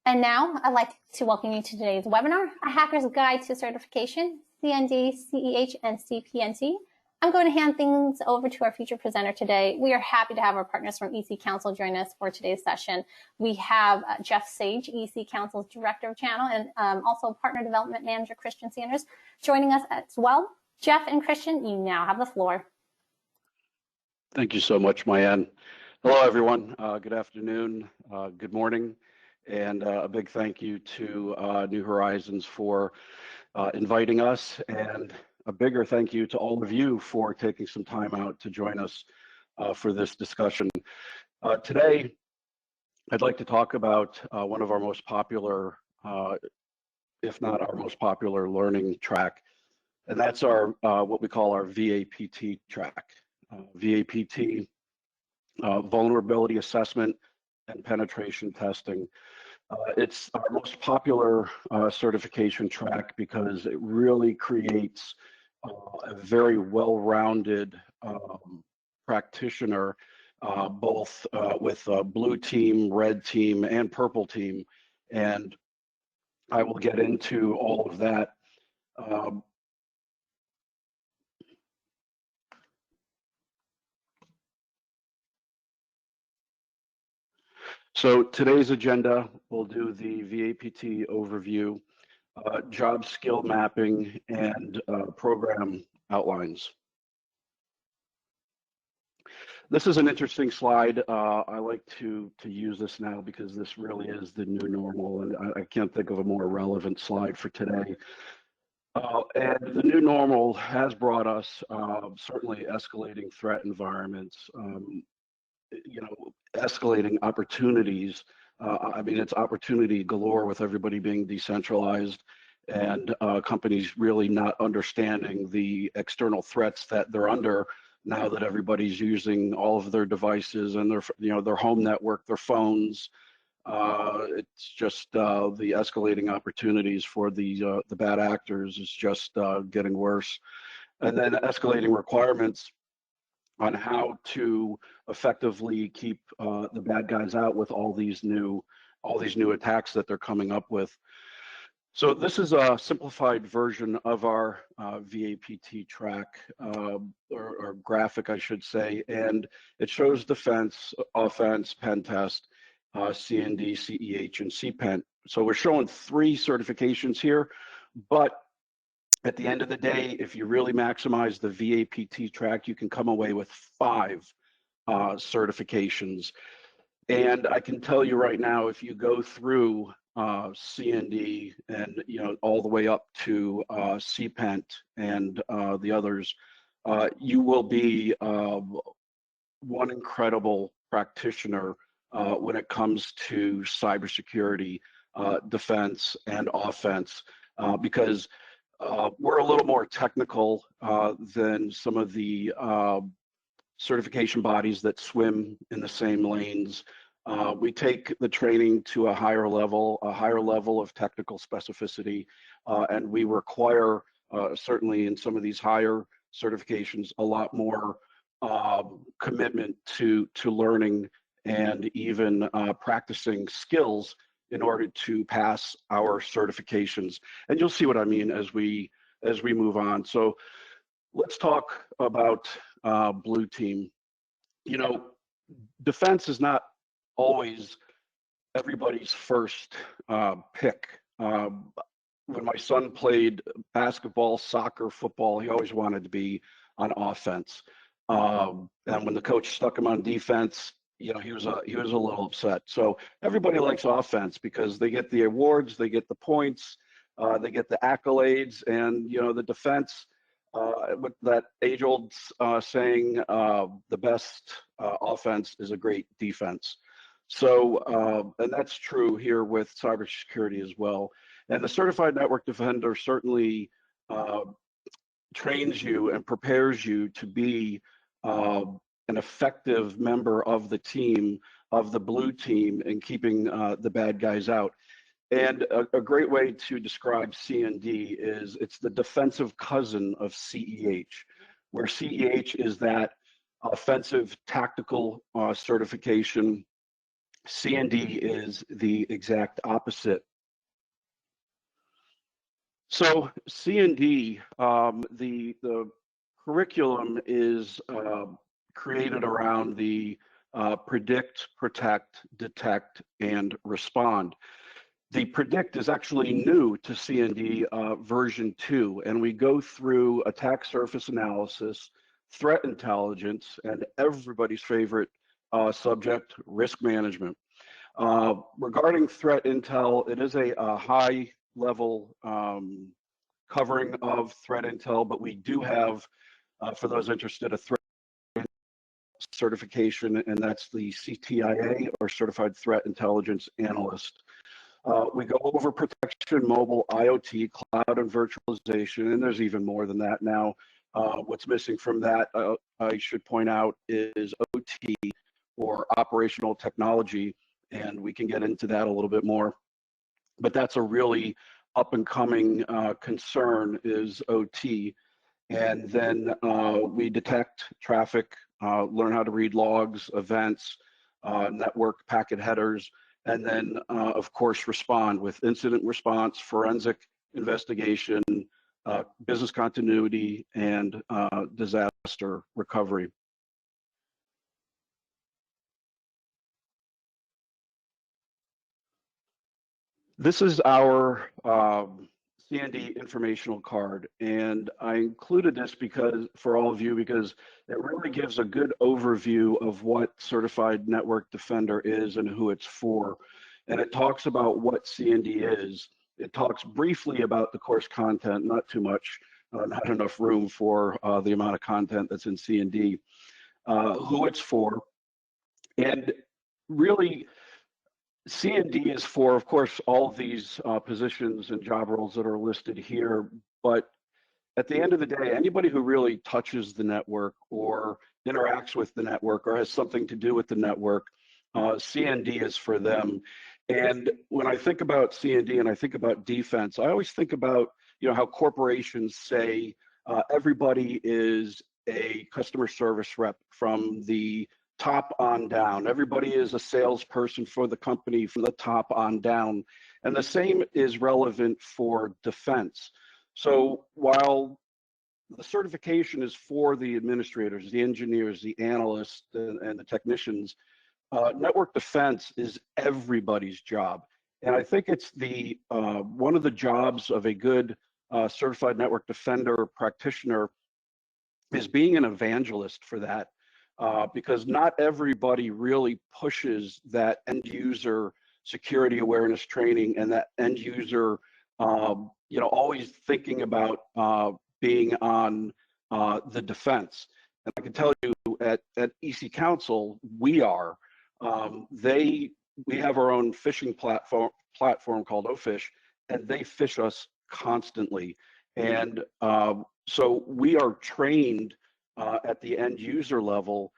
And now I'd like to welcome you to today's webinar, A Hacker's Guide to Certification, CND, CEH, and CPENT. I'm going to hand things over to our featured presenter today. We are happy to have our partners from EC Council join us for today's session. We have Jeff Sage, EC Council's Director of Channel, and also Partner Development Manager Christian Sanders joining us as well. Jeff and Christian, you now have the floor. Thank you so much, Mayanne. Hello, everyone. Good afternoon, good morning, and a big thank you to New Horizons for inviting us, and a bigger thank you to all of you for taking some time out to join us for this discussion. Today, I'd like to talk about one of our most popular, if not our most popular learning track, and that's our what we call our VAPT track. VAPT, vulnerability assessment and penetration testing. It's our most popular certification track because it really creates a very well-rounded practitioner, both with blue team, red team, and purple team. And I will get into all of that. So today's agenda, we'll do the VAPT overview, job skill mapping, and program outlines. This is an interesting slide. I like to use this now because this really is the new normal, and I can't think of a more relevant slide for today. And the new normal has brought us certainly escalating threat environments, escalating opportunities. I mean, it's opportunity galore with everybody being decentralized and companies really not understanding the external threats that they're under now that everybody's using all of their devices and their home network, their phones. It's just the escalating opportunities for the bad actors is just getting worse. And then escalating requirements on how to effectively keep the bad guys out with all these new attacks that they're coming up with. So this is a simplified version of our VAPT track, or graphic, I should say, and it shows defense, offense, Pentest, CND, CEH, and CPENT. So we're showing 3 certifications here, but at the end of the day, if you really maximize the VAPT track, you can come away with 5 certifications. And I can tell you right now, if you go through CND and all the way up to CPENT and the others, you will be one incredible practitioner when it comes to cybersecurity, defense, and offense, because we're a little more technical than some of the certification bodies that swim in the same lanes. We take the training to a higher level of technical specificity, and we require, certainly in some of these higher certifications, a lot more commitment to learning and even practicing skills in order to pass our certifications. And you'll see what I mean as we move on. So let's talk about blue team. Defense is not always everybody's first pick. When my son played basketball, soccer, football, he always wanted to be on offense. And when the coach stuck him on defense, he was a little upset. So everybody likes offense because they get the awards, they get the points, they get the accolades, and the defense, with that age-old saying, the best offense is a great defense. So, and that's true here with cybersecurity as well. And the Certified Network Defender certainly trains you and prepares you to be an effective member of the team, of the blue team, in keeping the bad guys out. And a great way to describe CND is it's the defensive cousin of CEH, where CEH is that offensive tactical certification CND is the exact opposite. So CND, the curriculum is created around the predict, protect, detect, and respond. The predict is actually new to CND version 2, and we go through attack surface analysis, threat intelligence, and everybody's favorite subject, risk management. Regarding threat intel, it is a high level covering of threat intel, but we do have, for those interested, a threat certification, and that's the CTIA, or Certified Threat Intelligence Analyst. We go over protection, mobile, IoT, cloud, and virtualization, and there's even more than that now. What's missing from that, I should point out, is OT, or operational technology, and we can get into that a little bit more. But that's a really up and coming concern, is OT. And then we detect traffic, learn how to read logs, events, network packet headers, and then of course respond with incident response, forensic investigation, business continuity, and disaster recovery. This is our CND informational card, and I included this because, for all of you, because it really gives a good overview of what Certified Network Defender is and who it's for. And it talks about what CND is. It talks briefly about the course content, not too much, not enough room for the amount of content that's in CND, who it's for, and really, CND is for, of course, all of these positions and job roles that are listed here, but at the end of the day, anybody who really touches the network or interacts with the network or has something to do with the network, CND is for them. And when I think about CND and I think about defense, I always think about, how corporations say everybody is a customer service rep from the top on down. Everybody is a salesperson for the company from the top on down. And the same is relevant for defense. So while the certification is for the administrators, the engineers, the analysts, and the technicians, network defense is everybody's job. And I think it's the one of the jobs of a good certified network defender practitioner is being an evangelist for that. Because not everybody really pushes that end user security awareness training and that end user, always thinking about being on the defense. And I can tell you at EC Council, we are. We have our own phishing platform called OFish, and they phish us constantly. And so we are trained at the end user level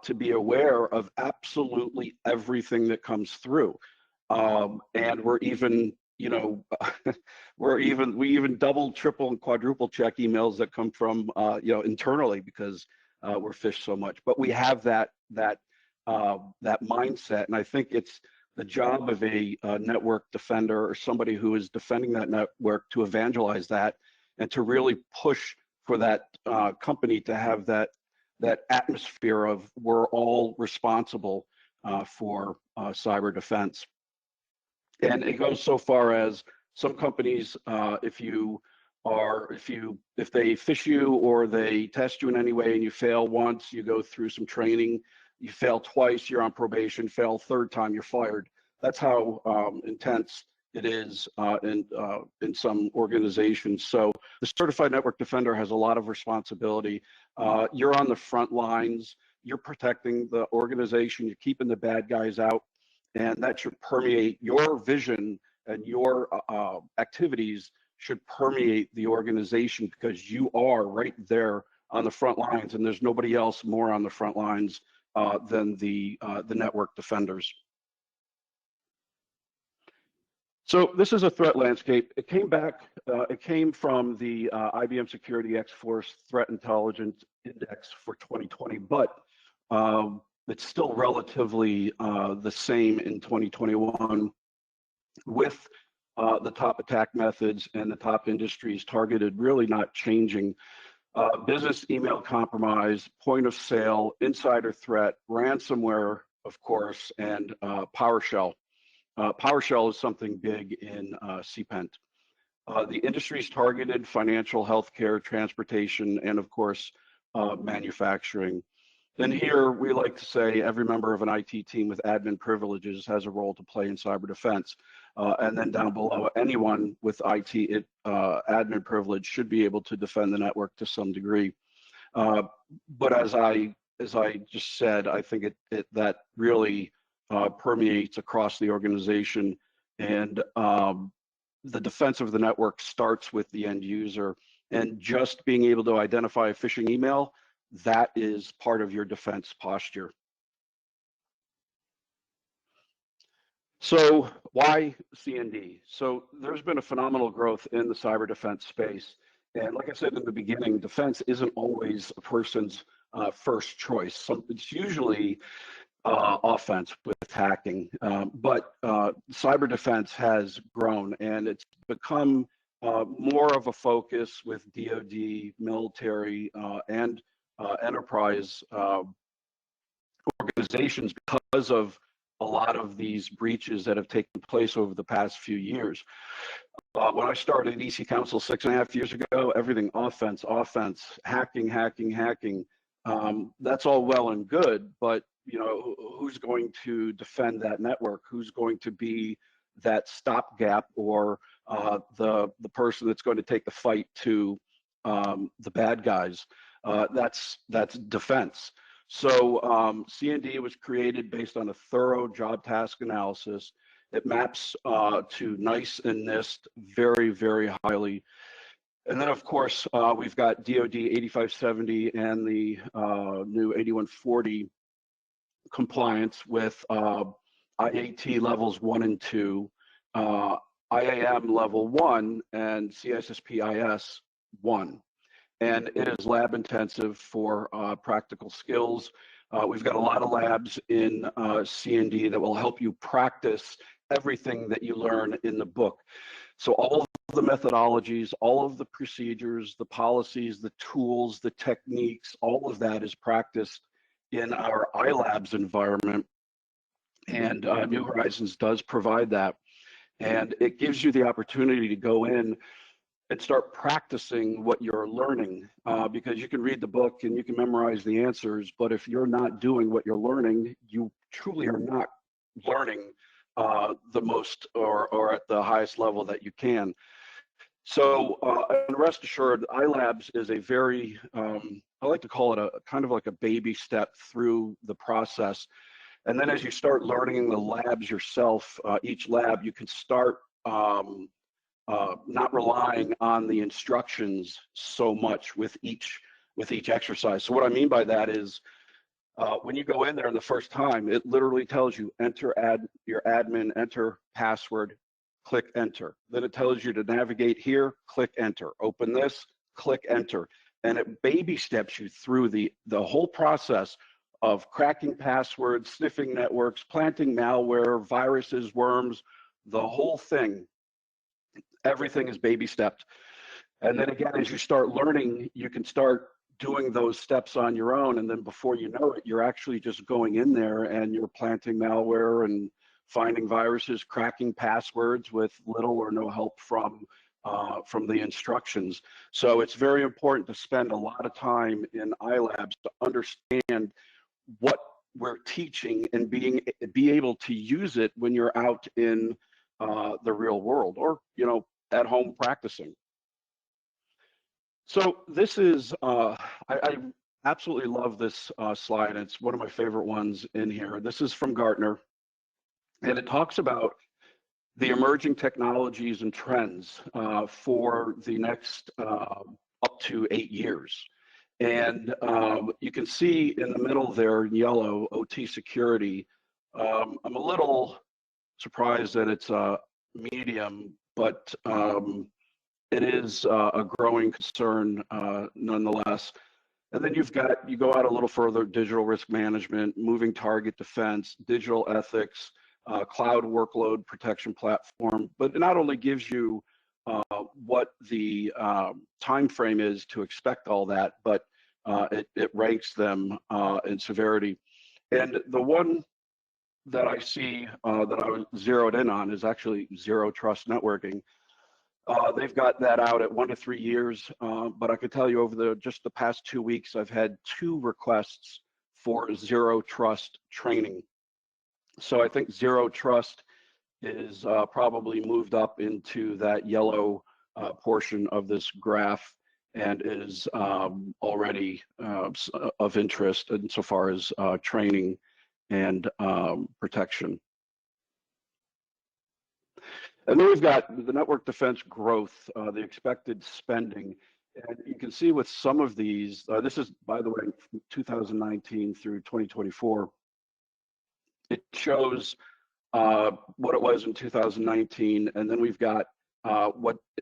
to be aware of absolutely everything that comes through. And we're even, we even double, triple, and quadruple check emails that come from, internally, because we're phished so much. But we have that mindset, and I think it's the job of a network defender or somebody who is defending that network to evangelize that and to really push for that company to have that atmosphere of we're all responsible for cyber defense. And it goes so far as some companies, if they phish you or they test you in any way and you fail once, you go through some training. You fail twice, you're on probation. Fail third time, you're fired. That's how intense it is in some organizations. So the Certified Network Defender has a lot of responsibility. You're on the front lines. You're protecting the organization. You're keeping the bad guys out. And that should permeate your vision, and your activities should permeate the organization, because you are right there on the front lines, and there's nobody else more on the front lines than the network defenders. So this is a threat landscape. It came from the IBM Security X-Force Threat Intelligence Index for 2020, but it's still relatively the same in 2021 with the top attack methods and the top industries targeted really not changing. Business email compromise, point of sale, insider threat, ransomware, of course, and PowerShell. PowerShell is something big in CPENT. The industries targeted: financial, healthcare, transportation, and of course, manufacturing. Then here, we like to say every member of an IT team with admin privileges has a role to play in cyber defense. And then down below, anyone with IT admin privilege should be able to defend the network to some degree. But as I just said, I think that really permeates across the organization, and the defense of the network starts with the end user, and just being able to identify a phishing email, that is part of your defense posture. So why CND? So there's been a phenomenal growth in the cyber defense space. And like I said in the beginning, defense isn't always a person's first choice. So it's usually offense with hacking. But cyber defense has grown, and it's become more of a focus with DoD, military, and enterprise organizations because of a lot of these breaches that have taken place over the past few years. When I started EC Council 6.5 years ago, everything offense, hacking. That's all well and good, but you know, who's going to defend that network? Who's going to be that stopgap, or the person that's going to take the fight to the bad guys? That's defense. So CND was created based on a thorough job task analysis. It maps to NICE and NIST very, very highly. And then, of course, we've got DoD 8570 and the new 8140 compliance with IAT levels 1 and 2, IAM level 1, and CSSPIS 1. And it is lab intensive for practical skills. We've got a lot of labs in CND that will help you practice everything that you learn in the book. So all of the methodologies, all of the procedures, the policies, the tools, the techniques, all of that is practiced in our iLabs environment. And New Horizons does provide that. And it gives you the opportunity to go in and start practicing what you're learning, because you can read the book and you can memorize the answers, but if you're not doing what you're learning, you truly are not learning the most or at the highest level that you can. So and rest assured, iLabs is a very, I like to call it a kind of like a baby step through the process. And then as you start learning the labs yourself, each lab, you can start not relying on the instructions so much with each exercise. So what I mean by that is when you go in there the first time, it literally tells you enter your admin, enter password, click enter. Then it tells you to navigate here, click enter. Open this, click enter. And it baby steps you through the whole process of cracking passwords, sniffing networks, planting malware, viruses, worms, the whole thing. Everything is baby stepped. And then again, as you start learning, you can start doing those steps on your own. And then before you know it, you're actually just going in there and you're planting malware and finding viruses, cracking passwords with little or no help from the instructions. So it's very important to spend a lot of time in iLabs to understand what we're teaching and be able to use it when you're out in the real world, or at home practicing. So this is I absolutely love this slide. It's one of my favorite ones in here. This is from Gartner, and it talks about the emerging technologies and trends for the next up to 8 years. And you can see in the middle there in yellow, OT security. I'm a little surprised that it's medium, but it is a growing concern nonetheless. And then you go out a little further, digital risk management, moving target defense, digital ethics, cloud workload protection platform. But it not only gives you what the time frame is to expect all that, but it ranks them in severity. And the one that I see that I was zeroed in on is actually zero trust networking. They've got that out at 1 to 3 years, but I could tell you over just the past 2 weeks, I've had 2 requests for zero trust training. So I think zero trust is probably moved up into that yellow portion of this graph and is already of interest insofar as training and protection. And then we've got the network defense growth, the expected spending. And you can see with some of these, this is, by the way, from 2019 through 2024, it shows what it was in 2019, and then we've got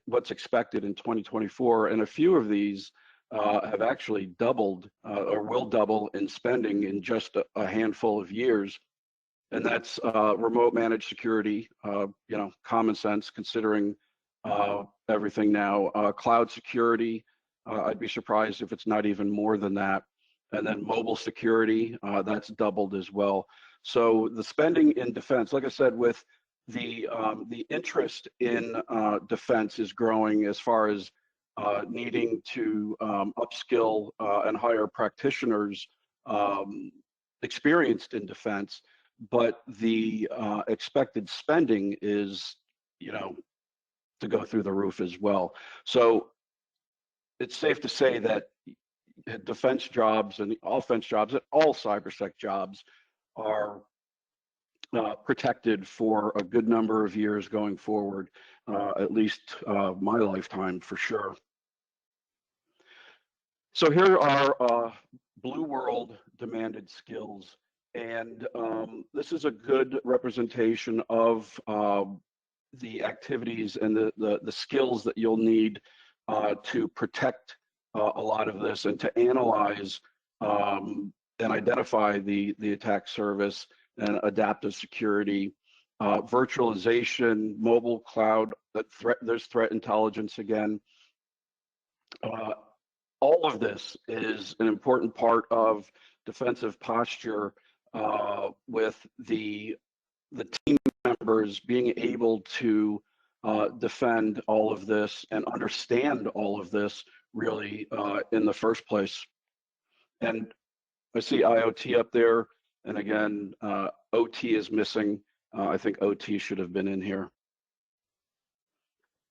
what's expected in 2024. And a few of these have actually doubled or will double in spending in just a handful of years. And that's remote managed security, common sense considering everything now. Cloud security, I'd be surprised if it's not even more than that. And then mobile security, that's doubled as well. So the spending in defense, like I said, with the interest in defense is growing as far as needing to upskill and hire practitioners experienced in defense. But the expected spending is, to go through the roof as well. So it's safe to say that defense jobs and the offense jobs and all cybersec jobs are protected for a good number of years going forward, at least my lifetime for sure. So here are Blue World demanded skills. And this is a good representation of the activities and the skills that you'll need to protect a lot of this and to analyze and identify the attack surface and adaptive security, virtualization, mobile cloud, there's threat intelligence again. All of this is an important part of defensive posture with the team members being able to defend all of this and understand all of this really in the first place. And I see IoT up there, and again, OT is missing. I think OT should have been in here.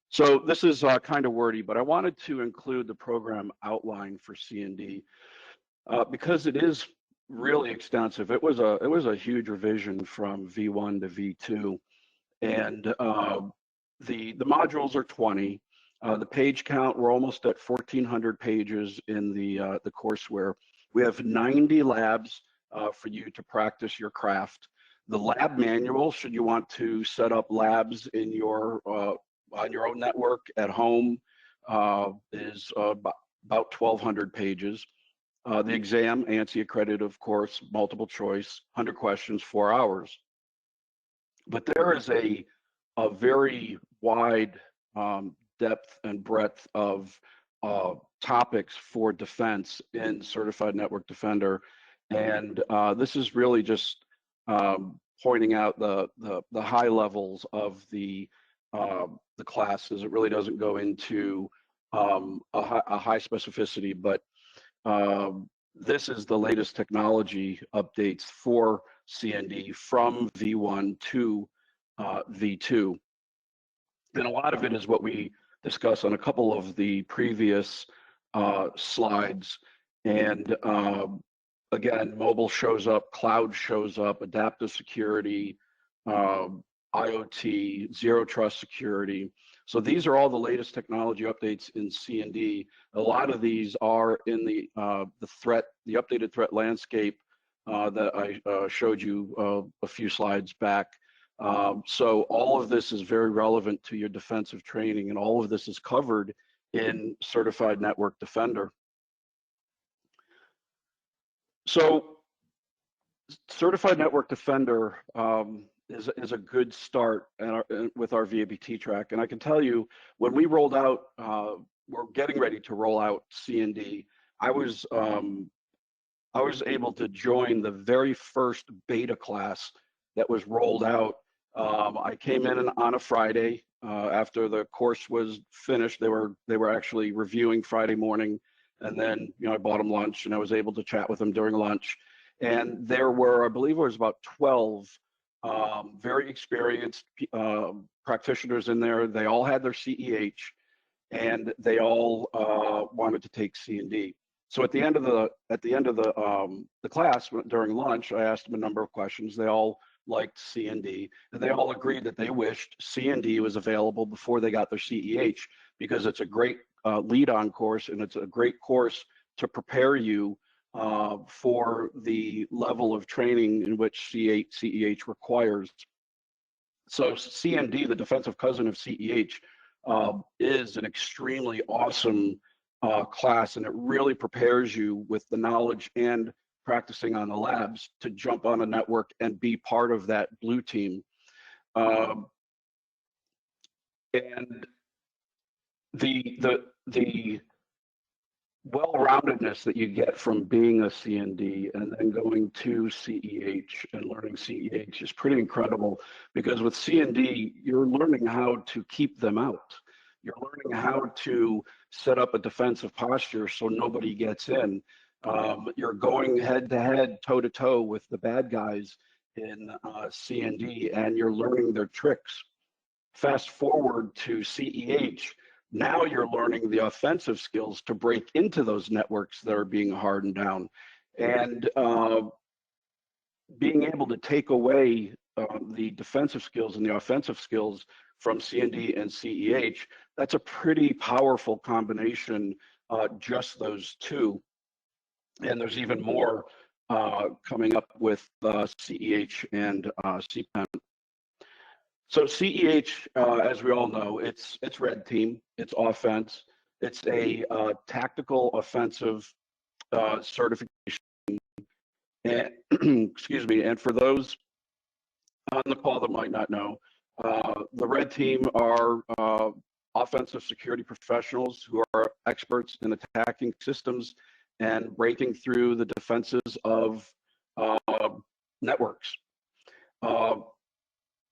So this is kind of wordy, but I wanted to include the program outline for CND because it is really extensive. It was a huge revision from V1 to V2, and the modules are 20. The page count, we're almost at 1,400 pages in the courseware. We have 90 labs for you to practice your craft. The lab manual, should you want to set up labs in your on your own network at home, is about 1,200 pages. The exam, ANSI accredited, of course, multiple choice, 100 questions, 4 hours. But there is a very wide depth and breadth of topics for defense in Certified Network Defender. And this is really just pointing out the high levels of the classes. It really doesn't go into a high specificity, but this is the latest technology updates for CND from V1 to V2. And a lot of it is what we discussed on a couple of the previous slides. And again, mobile shows up, cloud shows up, adaptive security, IoT, zero trust security. So these are all the latest technology updates in CND. A lot of these are in the updated threat landscape that I showed you a few slides back. So all of this is very relevant to your defensive training, and all of this is covered in Certified Network Defender. So Certified Network Defender is a good start with our VABT track. And I can tell you, when we rolled out, we're getting ready to roll out CND, I was able to join the very first beta class that was rolled out. I came in on a Friday after the course was finished. They were actually reviewing Friday morning, and then I bought them lunch, and I was able to chat with them during lunch. And there were, I believe, it was about 12 very experienced practitioners in there. They all had their CEH, and they all wanted to take CND. So at the end of the class during lunch, I asked them a number of questions. They all liked CND, and they all agreed that they wished CND was available before they got their CEH, because it's a great lead-on course, and it's a great course to prepare you for the level of training in which CEH requires. So CND, the defensive cousin of CEH, is an extremely awesome class, and it really prepares you with the knowledge and practicing on the labs to jump on a network and be part of that blue team. And the well-roundedness that you get from being a CND and then going to CEH and learning CEH is pretty incredible, because with CND, you're learning how to keep them out. You're learning how to set up a defensive posture so nobody gets in. You're going head-to-head, toe-to-toe with the bad guys in CND, and you're learning their tricks. Fast forward to CEH, now you're learning the offensive skills to break into those networks that are being hardened down, and being able to take away the defensive skills and the offensive skills from CND and CEH. That's a pretty powerful combination, just those two. And there's even more coming up with CEH and CPENT. So CEH, as we all know, it's red team, it's offense, it's a tactical offensive certification. And excuse me. And for those on the call that might not know, the red team are offensive security professionals who are experts in attacking systems and breaking through the defenses of networks.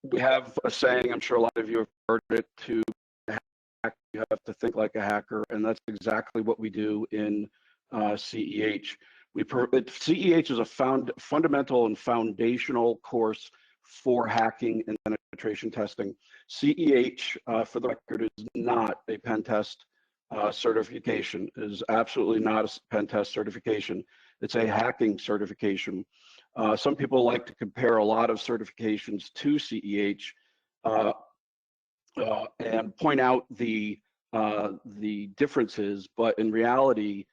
We have a saying, I'm sure a lot of you have heard it, to hack, you have to think like a hacker, and that's exactly what we do in CEH. CEH is a fundamental and foundational course for hacking and penetration testing. CEH, for the record, is not a pen test certification. It is absolutely not a pen test certification. It's a hacking certification. Some people like to compare a lot of certifications to CEH and point out the differences, but in reality,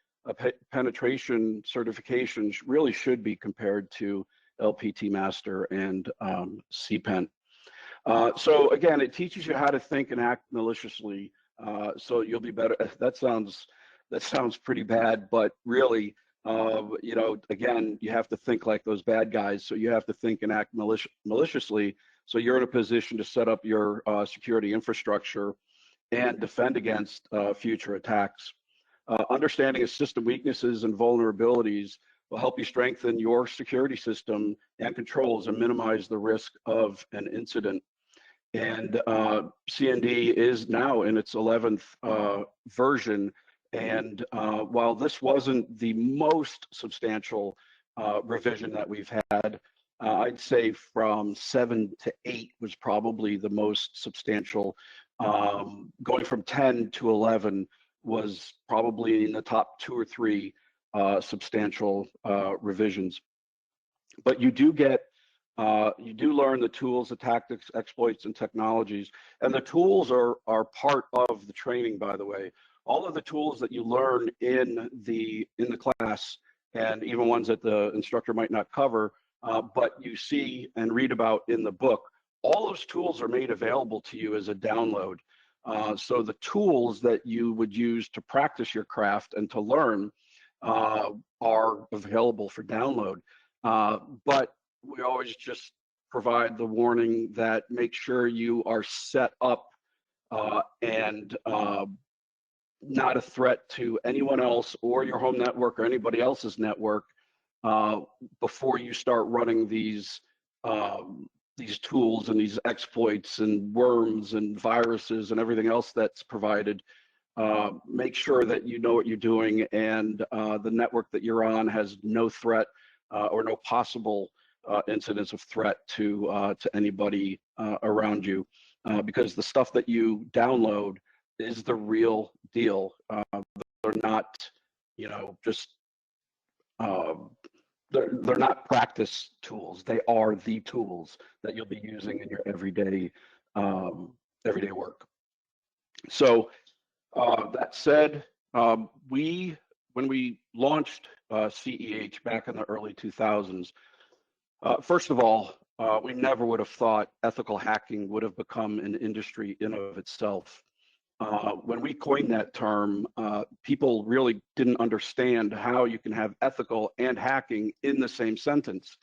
penetration certifications really should be compared to LPT Master and CPENT. So again, it teaches you how to think and act maliciously. So you'll be better. That sounds pretty bad, but really, again, you have to think like those bad guys. So you have to think and act maliciously. So you're in a position to set up your security infrastructure and defend against future attacks. Understanding of system weaknesses and vulnerabilities will help you strengthen your security system and controls and minimize the risk of an incident. And CND is now in its 11th version. And while this wasn't the most substantial revision that we've had, I'd say from 7 to 8 was probably the most substantial. Going from 10 to 11 was probably in the top 2 or 3 substantial revisions. But you do learn the tools, the tactics, exploits, and technologies. And the tools are part of the training, by the way. All of the tools that you learn in the class, and even ones that the instructor might not cover, but you see and read about in the book, all those tools are made available to you as a download. So the tools that you would use to practice your craft and to learn, are available for download. But we always just provide the warning that make sure you are set up and not a threat to anyone else or your home network or anybody else's network before you start running these tools and these exploits and worms and viruses and everything else that's provided. Make sure that you know what you're doing and the network that you're on has no threat or no possible incidents of threat to anybody around you, because the stuff that you download is the real deal. They're not, just they're not practice tools. They are the tools that you'll be using in your everyday work. So that said, when we launched CEH back in the early 2000s, first of all, we never would have thought ethical hacking would have become an industry in of itself. When we coined that term, people really didn't understand how you can have ethical and hacking in the same sentence.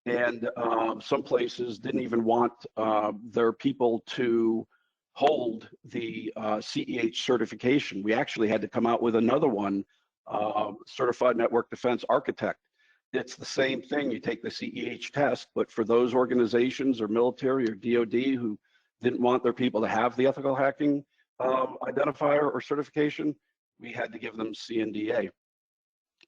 And some places didn't even want their people to hold the CEH certification. We actually had to come out with another one, Certified Network Defense Architect. It's the same thing. You take the CEH test, but for those organizations or military or DoD who didn't want their people to have the ethical hacking identifier or certification, we had to give them CNDA.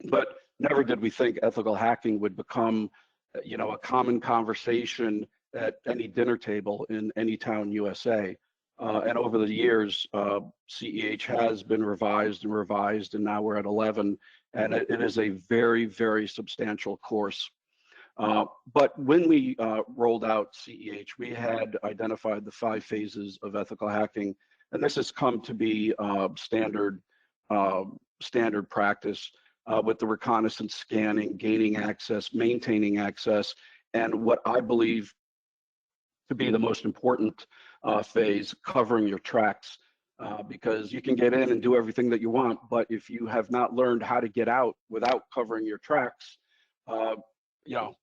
But never did we think ethical hacking would become, a common conversation at any dinner table in any town USA. And over the years, CEH has been revised, and now we're at 11, and it is a very, very substantial course. But when we rolled out CEH, we had identified the 5 phases of ethical hacking, and this has come to be standard practice with the reconnaissance scanning, gaining access, maintaining access, and what I believe to be the most important phase, covering your tracks, because you can get in and do everything that you want, but if you have not learned how to get out without covering your tracks,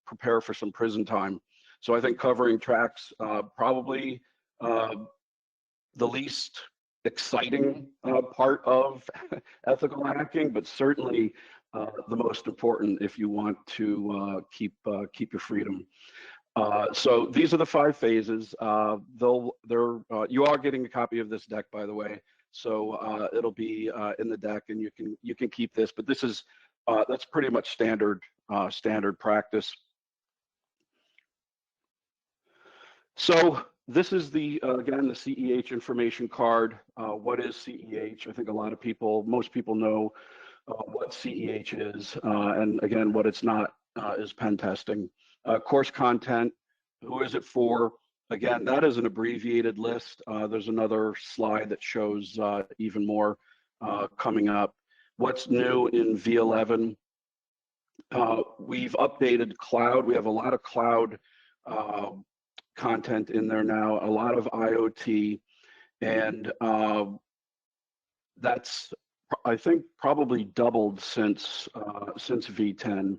prepare for some prison time. So I think covering tracks probably the least exciting part of ethical hacking, but certainly the most important if you want to keep your freedom. So these are the 5 phases. You are getting a copy of this deck, by the way. So it'll be in the deck, and you can keep this. But this is that's pretty much standard practice. So this is again the CEH information card. What is CEH? I think most people know what CEH is, and again, what it's not is pen testing. Course content, who is it for? Again, that is an abbreviated list. There's another slide that shows even more coming up. What's new in V11? We've updated cloud. We have a lot of cloud content in there now, a lot of IoT, and that's, I think, probably doubled since V10.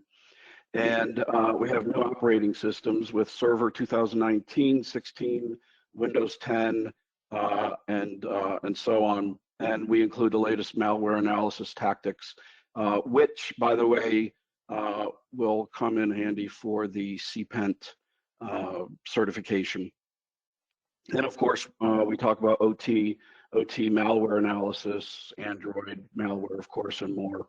And we have new operating systems with Server 2019, 16, Windows 10, and so on. And we include the latest malware analysis tactics, which, by the way, will come in handy for the CPENT certification. And of course, we talk about OT malware analysis, Android malware, of course, and more.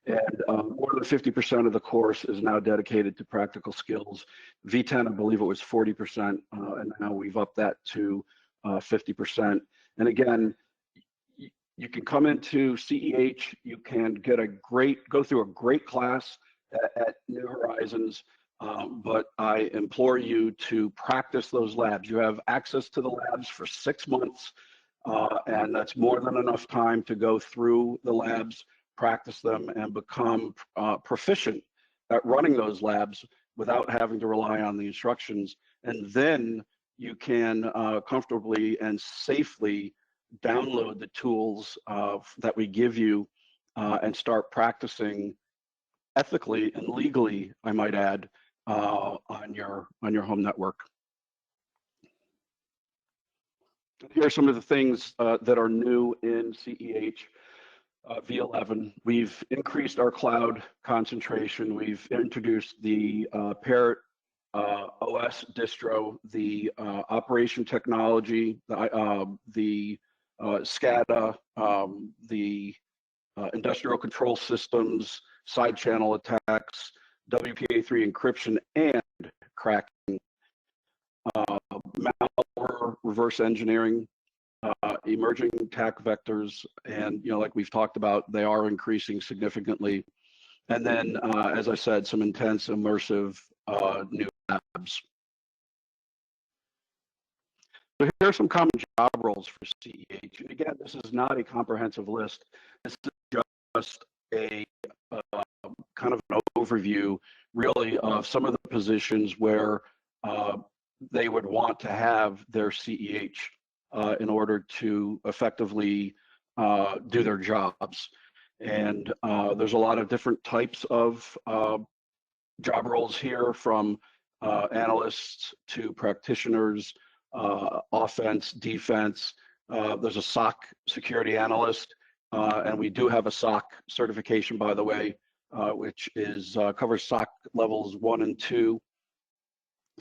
And more than 50% of the course is now dedicated to practical skills. V10, I believe it was 40%, and now we've upped that to 50%. And again, you can come into CEH, you can go through a great class at New Horizons, but I implore you to practice those labs. You have access to the labs for 6 months, and that's more than enough time to go through the labs, practice them, and become proficient at running those labs without having to rely on the instructions. And then you can comfortably and safely download the tools that we give you and start practicing ethically and legally, I might add, on your home network. Here are some of the things that are new in CEH v11. We've increased our cloud concentration. We've introduced the Parrot OS distro, the operation technology, the SCADA, the industrial control systems, side channel attacks, WPA3 encryption and cracking, malware reverse engineering, emerging attack vectors, and like we've talked about, they are increasing significantly. And then, as I said, some intense immersive new labs. So here are some common job roles for CEH. And again, this is not a comprehensive list. This is just a kind of an overview, really, of some of the positions where they would want to have their CEH in order to effectively do their jobs. And there's a lot of different types of job roles here, from analysts to practitioners, offense, defense. There's a SOC security analyst, and we do have a SOC certification, by the way, which is covers SOC levels 1 and 2,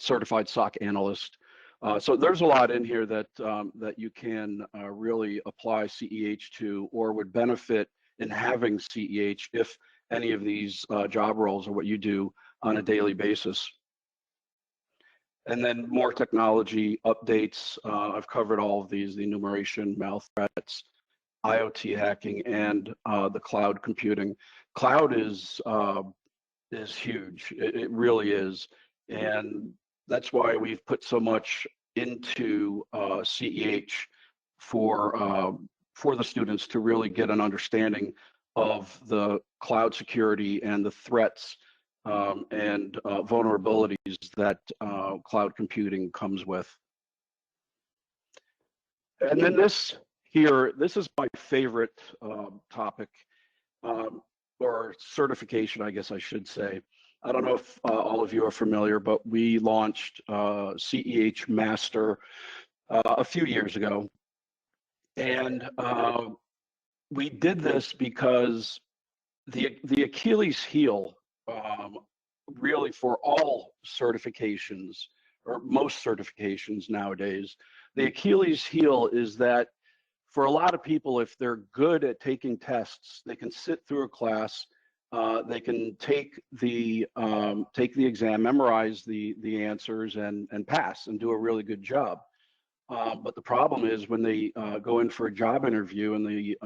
certified SOC analyst. So there's a lot in here that that you can really apply CEH to, or would benefit in having CEH if any of these job roles are what you do on a daily basis. And then more technology updates. I've covered all of these: the enumeration, mal threats, IoT hacking, and the cloud computing. Cloud is huge. It really is, and that's why we've put so much into CEH for the students to really get an understanding of the cloud security and the threats and vulnerabilities that cloud computing comes with. And then this is my favorite topic, or certification, I guess I should say. I don't know if all of you are familiar, but we launched CEH Master a few years ago. And we did this because the Achilles heel, really, for all certifications, or most certifications nowadays, the Achilles heel is that for a lot of people, if they're good at taking tests, they can sit through a class, they can take the exam, memorize the answers, and pass and do a really good job. But the problem is when they go in for a job interview, and the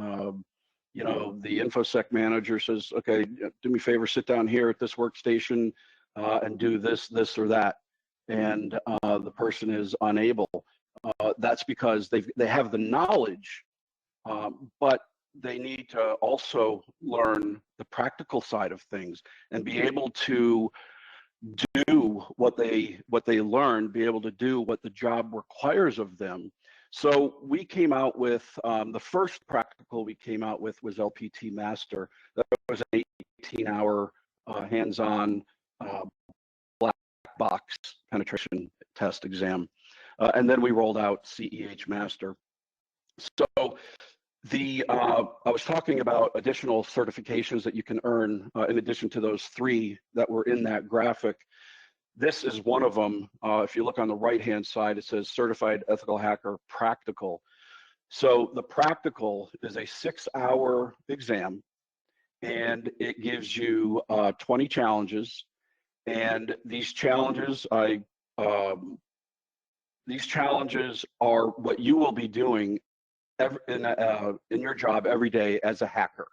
InfoSec manager says, "Okay, do me a favor, sit down here at this workstation and do this, this, or that," and the person is unable. That's because they have the knowledge, but they need to also learn the practical side of things and be able to do what they learn, be able to do what the job requires of them. So we came out with the first practical we came out with was LPT Master. That was an 18-hour hands-on black box penetration test exam, and then we rolled out CEH Master. So I was talking about additional certifications that you can earn in addition to those 3 that were in that graphic. This is one of them. If you look on the right-hand side, it says Certified Ethical Hacker Practical. So the practical is a 6-hour exam, and it gives you 20 challenges. And these challenges are what you will be doing in your job every day as a hacker.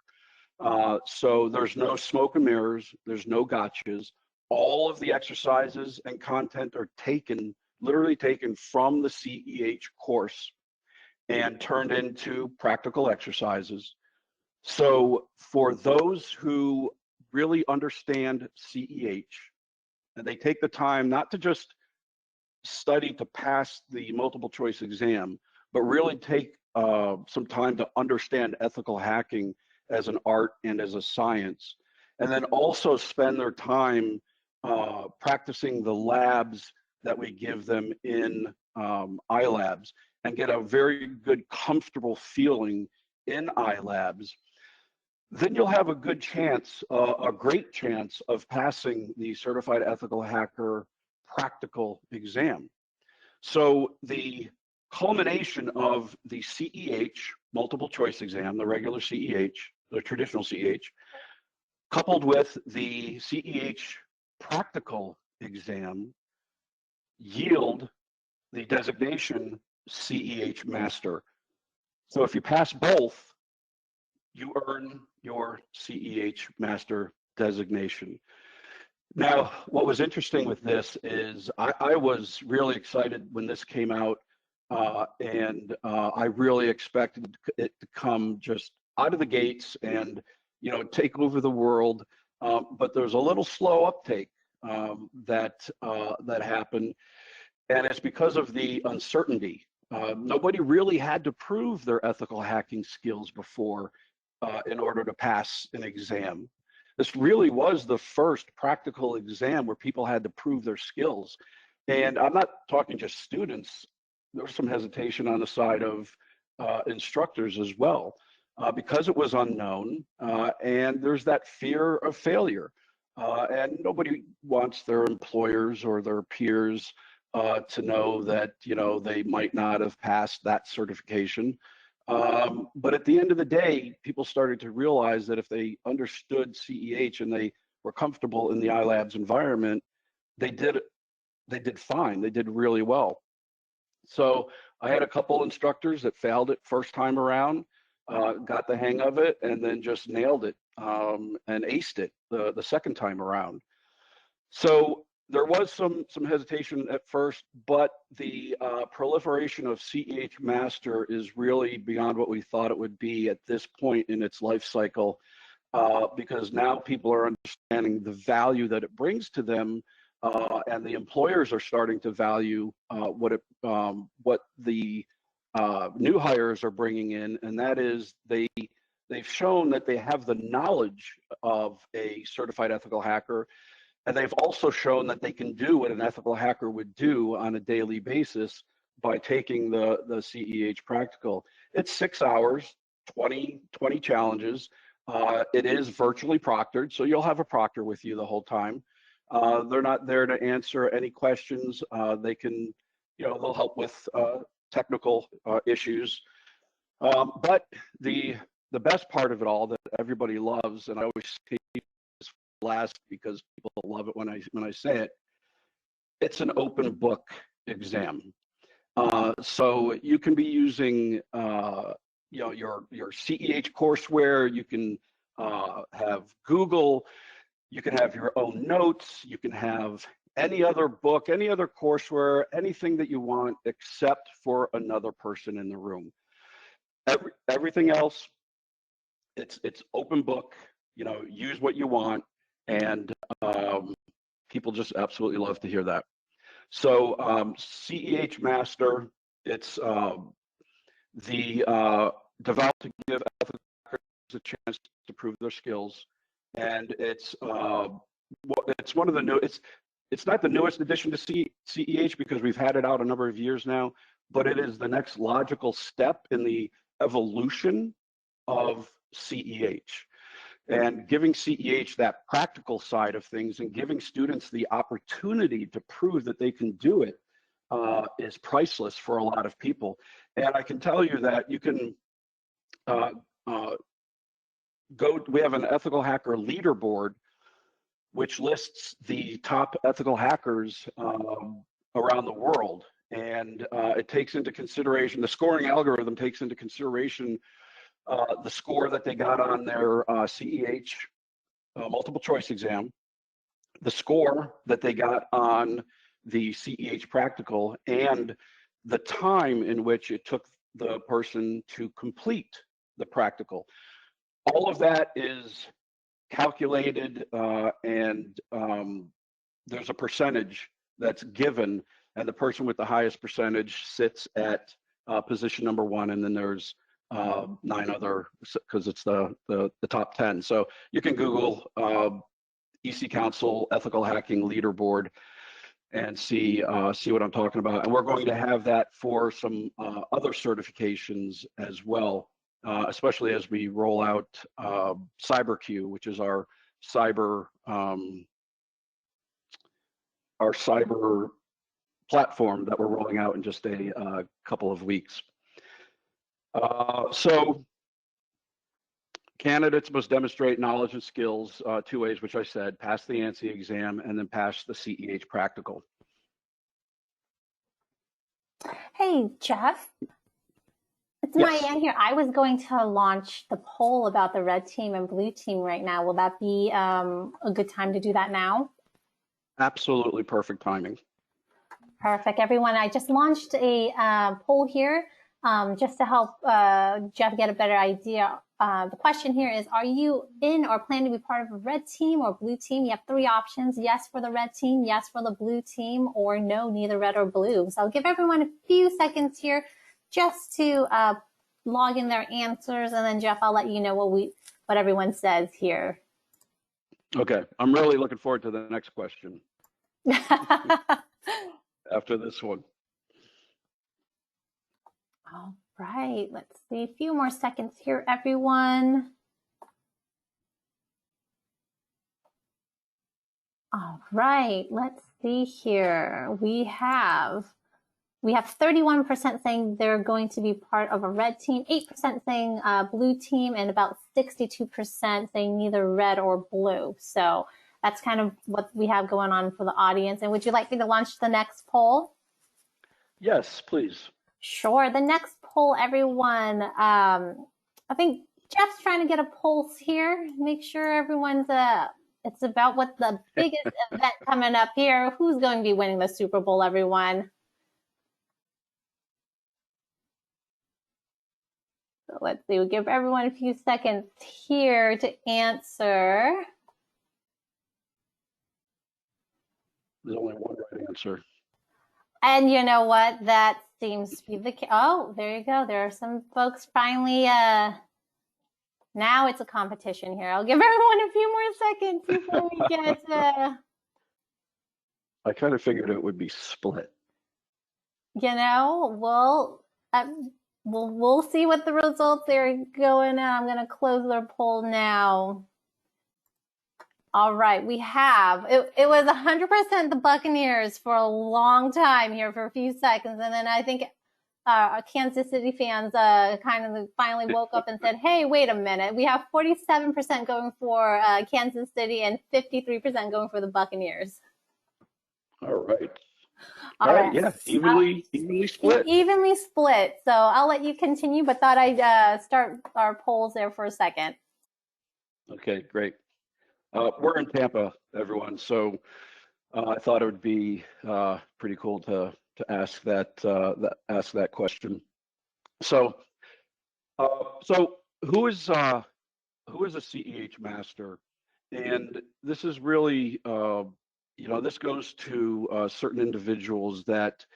So there's no smoke and mirrors, there's no gotchas. All of the exercises and content are literally taken from the CEH course and turned into practical exercises. So for those who really understand CEH, and they take the time not to just study to pass the multiple choice exam, but really take some time to understand ethical hacking as an art and as a science. and then also spend their time practicing the labs that we give them in iLabs, and get a very good, comfortable feeling in iLabs, then you'll have a good chance, a great chance of passing the Certified Ethical Hacker practical exam. So the culmination of the CEH, multiple choice exam, the regular CEH, the traditional CEH, coupled with the CEH practical exam, yield the designation CEH Master. So if you pass both, you earn your CEH Master designation. Now, what was interesting with this is I was really excited when this came out, and I really expected it to come just out of the gates and, you know, take over the world. But there's a little slow uptake that happened, and it's because of the uncertainty. Nobody really had to prove their ethical hacking skills before in order to pass an exam. This really was the first practical exam where people had to prove their skills. And I'm not talking just students. There was some hesitation on the side of instructors as well, because it was unknown, and there's that fear of failure. And nobody wants their employers or their peers to know that, you know, they might not have passed that certification. But at the end of the day, people started to realize that if they understood CEH and they were comfortable in the iLabs environment, they did fine. They did really well. So I had a couple instructors that failed it first time around, got the hang of it, and then just nailed it and aced it the second time around. So there was some hesitation at first, but the proliferation of CEH Master is really beyond what we thought it would be at this point in its life cycle, because now people are understanding the value that it brings to them, and the employers are starting to value what the new hires are bringing in, and that is they've shown that they have the knowledge of a certified ethical hacker. And they've also shown that they can do what an ethical hacker would do on a daily basis by taking the CEH practical. It's 6 hours, 20 challenges. It is virtually proctored, so you'll have a proctor with you the whole time. They're not there to answer any questions. They can, you know, they'll help with technical issues. But the best part of it all that everybody loves, and I always say last because people love it when I say it, it's an open book exam. So you can be using you know, your CEH courseware. You can have Google. You can have your own notes. You can have any other book, any other courseware, anything that you want, except for another person in the room. Everything else, it's open book. You know, use what you want. And people just absolutely love to hear that. So CEH Master, it's developed to give ethical hackers a chance to prove their skills, and it's one of the new. It's not the newest addition to CEH because we've had it out a number of years now, but it is the next logical step in the evolution of CEH. And giving CEH that practical side of things and giving students the opportunity to prove that they can do it is priceless for a lot of people. And I can tell you that you can we have an ethical hacker leaderboard, which lists the top ethical hackers around the world. And it takes into consideration, the scoring algorithm takes into consideration the score that they got on their CEH multiple choice exam, the score that they got on the CEH practical, and the time in which it took the person to complete the practical. All of that is calculated, and there's a percentage that's given, and the person with the highest percentage sits at position number 1, and then there's 9 other, because it's the top 10. So you can Google EC Council Ethical Hacking Leaderboard and see what I'm talking about. And we're going to have that for some other certifications as well, especially as we roll out CyberQ, which is our cyber platform that we're rolling out in just a couple of weeks. So candidates must demonstrate knowledge and skills 2 ways, which I said: pass the ANSI exam and then pass the CEH practical. Hey, Jeff. It's Yes. Diane here. I was going to launch the poll about the red team and blue team right now. Will that be a good time to do that now? Absolutely perfect timing. Perfect, everyone. I just launched a poll here just to help Jeff get a better idea. The question here is, are you in or plan to be part of a red team or blue team? You have 3 options: yes for the red team, yes for the blue team, or no, neither red or blue. So I'll give everyone a few seconds here just to log in their answers, and then Jeff, I'll let you know what everyone says here. Okay, I'm really looking forward to the next question after this one. All right, let's see, a few more seconds here, everyone. All right, let's see here. We have 31% saying they're going to be part of a red team, 8% saying blue team, and about 62% saying neither red or blue. So that's kind of what we have going on for the audience. And would you like me to launch the next poll? Yes, please. Sure. The next poll, everyone, I think Jeff's trying to get a pulse here, make sure everyone's it's about what the biggest event coming up here. Who's going to be winning the Super Bowl, everyone? So let's see, we'll give everyone a few seconds here to answer. There's only one right answer. And you know what? That seems to be the case. Oh, there you go. There are some folks finally, now it's a competition here. I'll give everyone a few more seconds before we get I kind of figured it would be split. You know, we'll see what the results are going on. I'm going to close the poll now. All right, we have, it was 100% the Buccaneers for a long time here, for a few seconds. And then I think our Kansas City fans kind of finally woke up and said, hey, wait a minute. We have 47% going for Kansas City and 53% going for the Buccaneers. All right. All right. Yeah, evenly split. Evenly split. So I'll let you continue, but thought I'd start our polls there for a second. Okay, great. We're in Tampa, everyone. So I thought it would be pretty cool to ask that question. So who is a CEH master? And this is really this goes to certain individuals that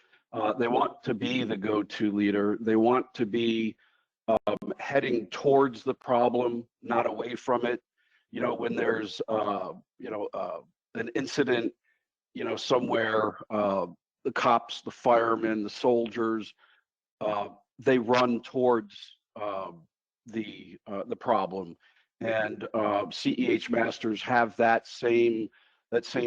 they want to be the go-to leader. They want to be heading towards the problem, not away from it. When there's an incident, somewhere, the cops, the firemen, the soldiers, they run towards the problem, and CEH masters have that same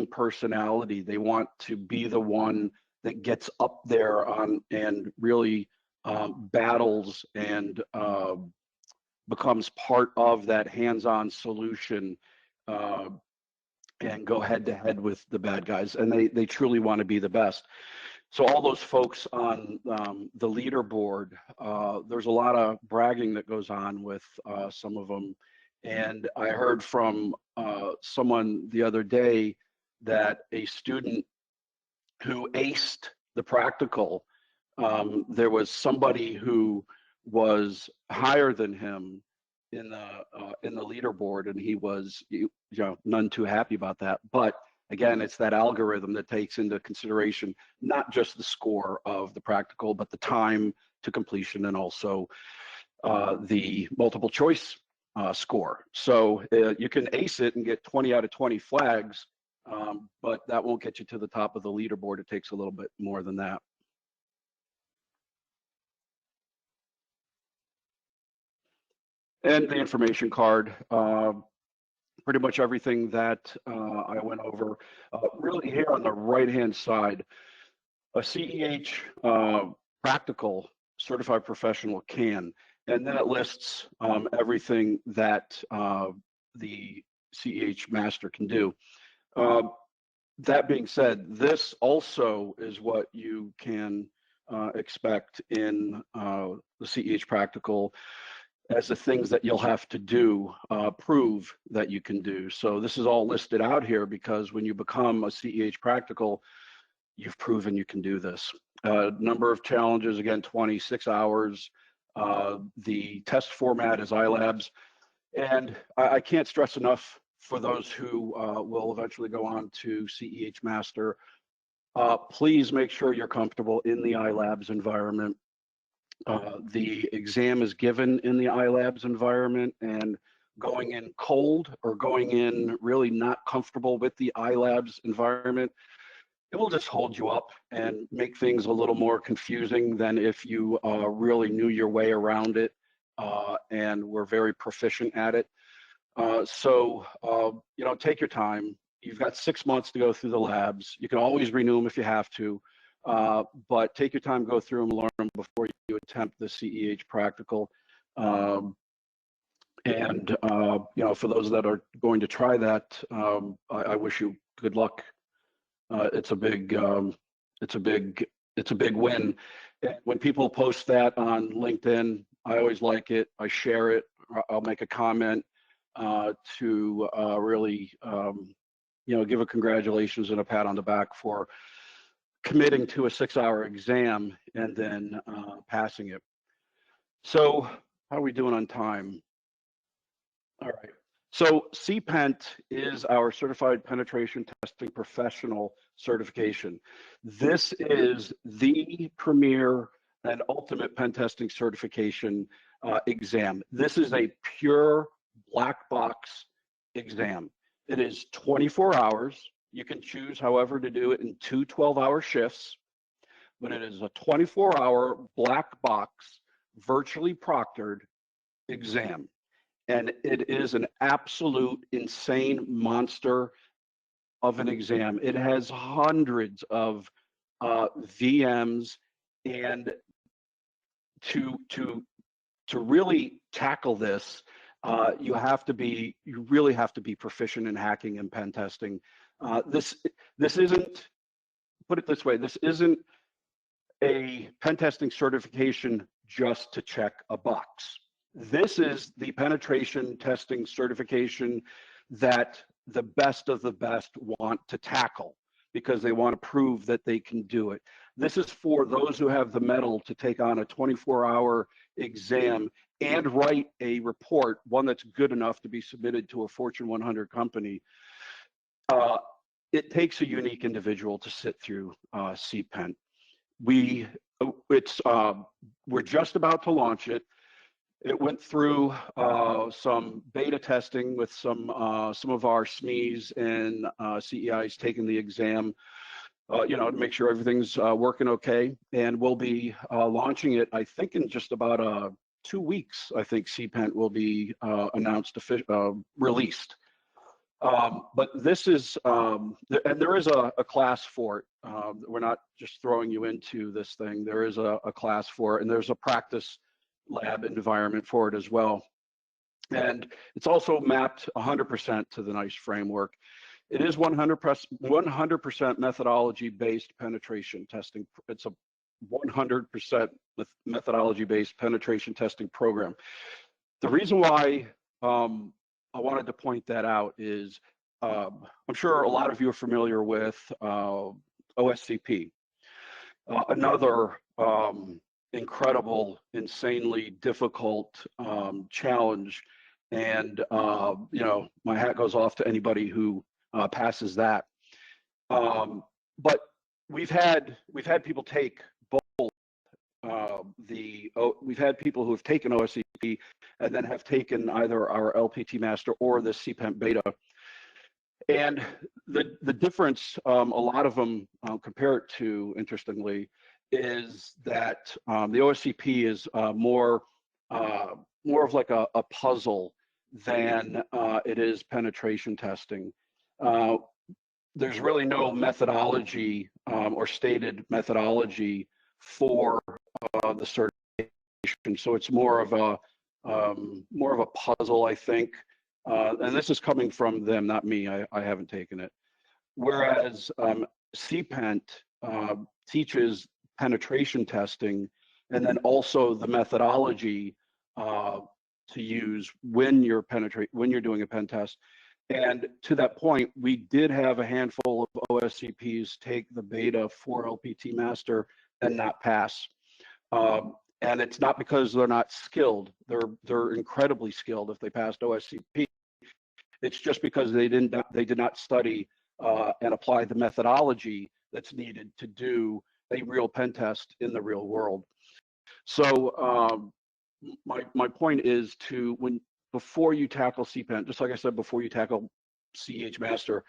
personality. They want to be the one that gets up there and really battles and becomes part of that hands-on solution and go head to head with the bad guys. And they truly want to be the best. So all those folks on the leaderboard, there's a lot of bragging that goes on with some of them. And I heard from someone the other day that a student who aced the practical, there was somebody who was higher than him in the leaderboard, and he was none too happy about that. But again, it's that algorithm that takes into consideration not just the score of the practical, but the time to completion, and also the multiple choice score. So you can ace it and get 20 out of 20 flags, but that won't get you to the top of the leaderboard. It takes a little bit more than that. And the information card, pretty much everything that I went over. Really here on the right-hand side, a CEH practical certified professional can, and that lists everything that the CEH master can do. That being said, this also is what you can expect in the CEH practical as the things that you'll have to do, prove that you can do. So this is all listed out here because when you become a CEH practical, you've proven you can do this. Number of challenges, again, 26 hours. The test format is iLabs. And I can't stress enough for those who will eventually go on to CEH Master, please make sure you're comfortable in the iLabs environment. The exam is given in the iLabs environment, and going in cold or going in really not comfortable with the iLabs environment, it will just hold you up and make things a little more confusing than if you really knew your way around it and were very proficient at it. So, you know, take your time. You've got 6 months to go through the labs. You can always renew them if you have to, but take your time, go through them, learn them before you attempt the CEH practical. You know, for those that are going to try that, I wish you good luck. It's a big win. When people post that on LinkedIn, I always like it. I share it. I'll make a comment to really, you know, give a congratulations and a pat on the back for committing to a 6-hour exam and then passing it. So how are we doing on time? All right. So CPENT is our Certified Penetration Testing Professional certification. This is the premier and ultimate pen testing certification exam. This is a pure black box exam. It is 24 hours. You can choose, however, to do it in 2 12-hour shifts, but it is a 24-hour black box, virtually proctored exam. And it is an absolute insane monster of an exam. It has hundreds of VMs, and to really tackle this, you really have to be proficient in hacking and pen testing. This isn't, put it this way, this isn't a pen testing certification just to check a box. This is the penetration testing certification that the best of the best want to tackle because they want to prove that they can do it. This is for those who have the mettle to take on a 24-hour exam and write a report, one that's good enough to be submitted to a Fortune 100 company. It takes a unique individual to sit through CPENT. We're just about to launch it. It went through some beta testing with some of our SMEs and CEIs taking the exam, you know, to make sure everything's working okay. And we'll be launching it, I think, in just about 2 weeks. I think CPENT will be announced, released. But this is, and there is a class for it. We're not just throwing you into this thing. There is a class for it, and there's a practice lab environment for it as well. And it's also mapped 100% to the NICE framework. It is 100% methodology-based penetration testing. It's a 100% methodology-based penetration testing program. The reason why I wanted to point that out is I'm sure a lot of you are familiar with OSCP, another incredible, insanely difficult challenge. And, you know, my hat goes off to anybody who passes that. But we've had people take both we've had people who have taken OSCP and then have taken either our LPT Master or the CPENT Beta. And the difference, a lot of them compare it to, interestingly, is that the OSCP is more of like a puzzle than it is penetration testing. There's really no methodology or stated methodology for the certification, so it's more of a puzzle, I think. And this is coming from them, not me. I haven't taken it. Whereas CPENT teaches penetration testing, and then also the methodology to use when you're doing a pen test. And to that point, we did have a handful of OSCPs take the beta for LPT Master and not pass. And it's not because they're not skilled. They're incredibly skilled if they passed OSCP. It's just because they did not study and apply the methodology that's needed to do a real pen test in the real world. So my point is before you tackle CPENT, just like I said, before you tackle CEH Master,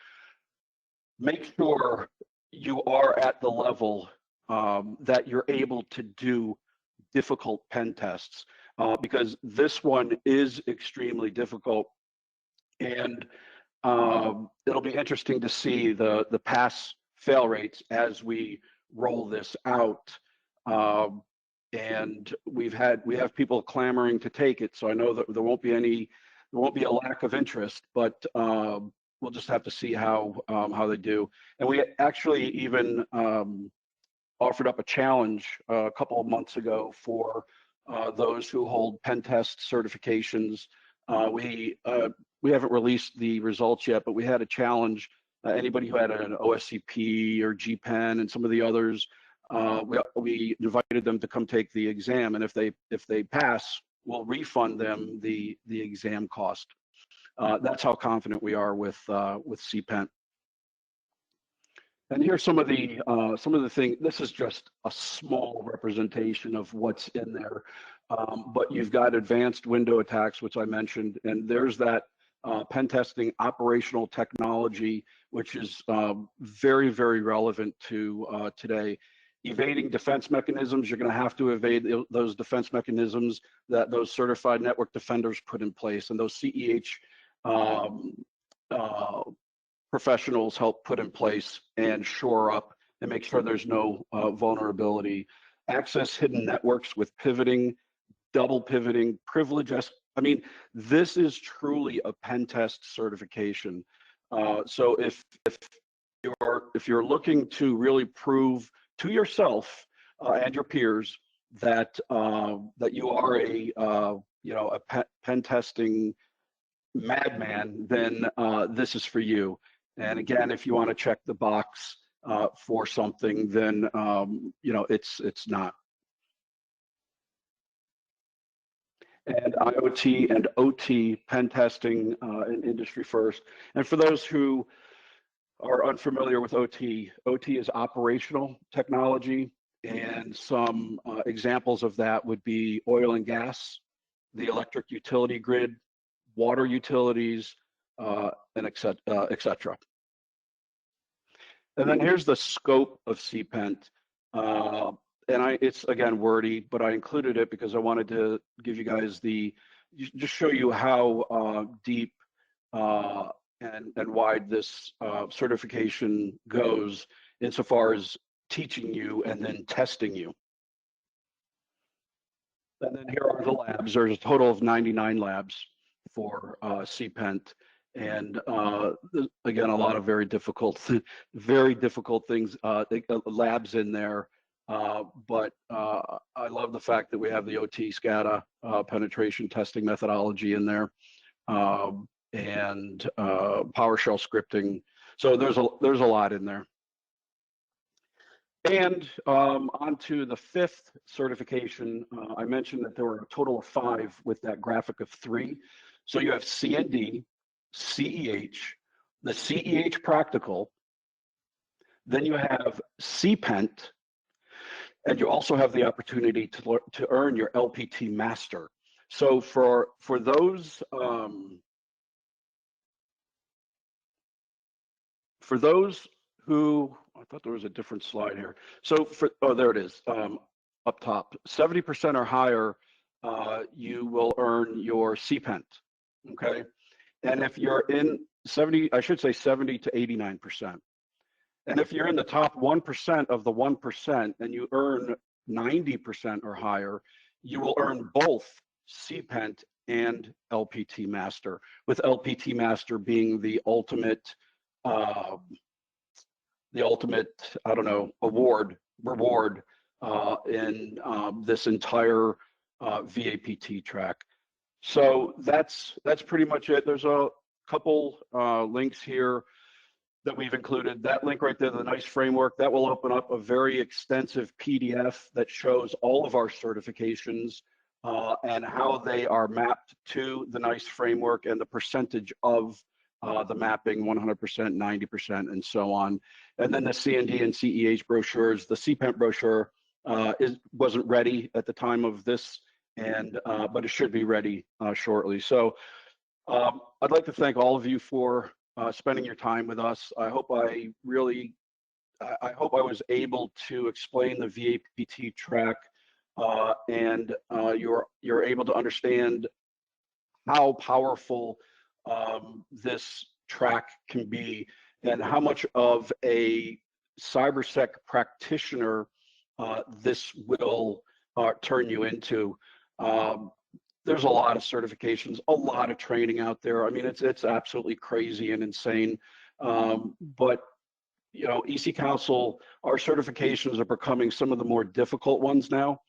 make sure you are at the level that you're able to do difficult pen tests, because this one is extremely difficult. And it'll be interesting to see the pass-fail rates as we roll this out. And we have people clamoring to take it, so I know that there won't be a lack of interest, but we'll just have to see how they do. And we actually even offered up a challenge a couple of months ago for those who hold pen test certifications. We haven't released the results yet, but we had a challenge. Anybody who had an OSCP or GPEN and some of the others, we invited them to come take the exam, and if they pass, we'll refund them the exam cost. That's how confident we are with CPENT. And here's some of the things. This is just a small representation of what's in there, but you've got advanced window attacks, which I mentioned, and there's that pen testing operational technology, which is very, very relevant to today. Evading defense mechanisms, you're going to have to evade those defense mechanisms that those certified network defenders put in place, and those CEH professionals help put in place and shore up and make sure there's no vulnerability. Access hidden networks with pivoting, double pivoting, privilege. I mean, this is truly a pen test certification. So if you're looking to really prove to yourself and your peers that that you are a pen testing madman, then this is for you. And again, if you want to check the box for something, then it's not. And IoT and OT pen testing in industry first. And for those who are unfamiliar with OT, OT is operational technology, and some examples of that would be oil and gas, the electric utility grid, water utilities, and et cetera. And then here's the scope of CPENT. And it's again wordy, but I included it because I wanted to give you guys just show you how deep and wide this certification goes insofar as teaching you and then testing you. And then here are the labs. There's a total of 99 labs for CPENT. And again, a lot of very difficult things, labs in there. But I love the fact that we have the OT SCADA penetration testing methodology in there, and PowerShell scripting. So there's a lot in there. And on to the fifth certification. I mentioned that there were a total of 5 with that graphic of 3. So you have CND, CEH, the CEH practical, then you have CPENT, And you also have the opportunity to earn your LPT Master. So for those who, I thought there was a different slide here. So oh, there it is, up top, 70% or higher, you will earn your CPENT, okay? And if you're in 70, I should say 70 to 89%. And if you're in the top 1% of the 1% and you earn 90% or higher, you will earn both CPENT and LPT Master, with LPT Master being the ultimate, I don't know, reward in this entire VAPT track. So that's pretty much it. There's a couple links here that we've included. That link right there, the NICE framework, that will open up a very extensive PDF that shows all of our certifications and how they are mapped to the NICE framework and the percentage of the mapping, 100%, 90%, and so on. And then the CND and CEH brochures. The CPENT brochure wasn't ready at the time of this, and but it should be ready shortly. So I'd like to thank all of you for spending your time with us. I hope I was able to explain the VAPT track and you're able to understand how powerful this track can be and how much of a cybersec practitioner this will turn you into. There's a lot of certifications, a lot of training out there. I mean, it's absolutely crazy and insane. But you know, EC Council, our certifications are becoming some of the more difficult ones now.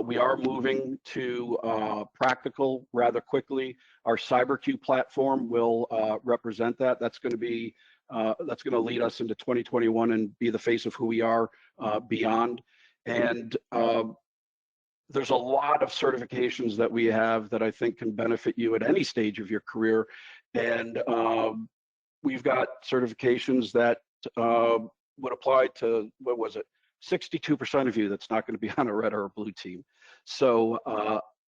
We are moving to practical rather quickly. Our CyberQ platform will represent that. That's going to lead us into 2021 and be the face of who we are beyond. And there's a lot of certifications that we have that I think can benefit you at any stage of your career. And we've got certifications that would apply to, what was it, 62% of you that's not going to be on a red or a blue team. So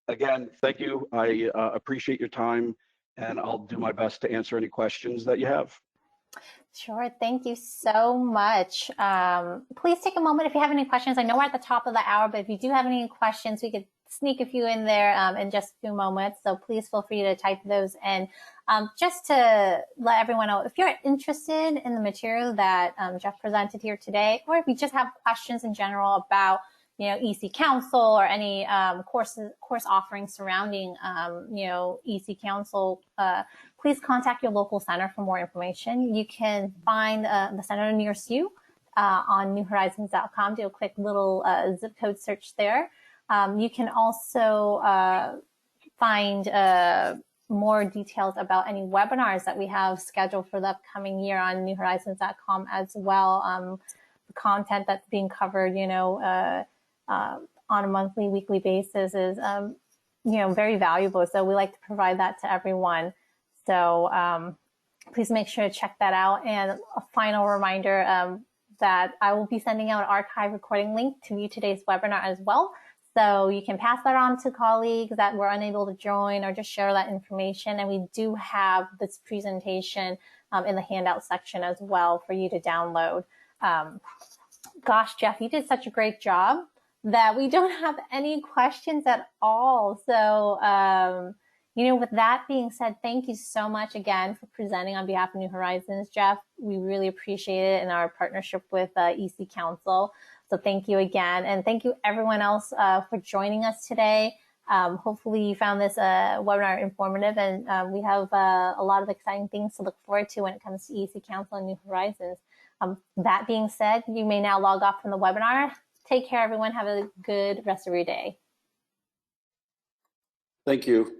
again, thank you. I appreciate your time, and I'll do my best to answer any questions that you have. Sure. Thank you so much. Please take a moment if you have any questions. I know we're at the top of the hour, but if you do have any questions, we could sneak a few in there in just a few moments. So please feel free to type those in. Just to let everyone know, if you're interested in the material that Jeff presented here today, or if you just have questions in general about, you know, EC Council or any course offerings surrounding, you know, EC Council, please contact your local center for more information. You can find the center nearest you on newhorizons.com. Do a quick little zip code search there. You can also find more details about any webinars that we have scheduled for the upcoming year on newhorizons.com as well. The content that's being covered, you know, on a monthly, weekly basis is, you know, very valuable. So we like to provide that to everyone. So please make sure to check that out. And a final reminder that I will be sending out an archive recording link to view today's webinar as well. So you can pass that on to colleagues that were unable to join, or just share that information. And we do have this presentation in the handout section as well for you to download. Gosh, Jeff, you did such a great job that we don't have any questions at all. So, you know, with that being said, thank you so much again for presenting on behalf of New Horizons, Jeff. We really appreciate it in our partnership with EC Council. So thank you again. And thank you everyone else for joining us today. Hopefully you found this webinar informative, and we have a lot of exciting things to look forward to when it comes to EC Council and New Horizons. That being said, you may now log off from the webinar. Take care, everyone. Have a good rest of your day. Thank you.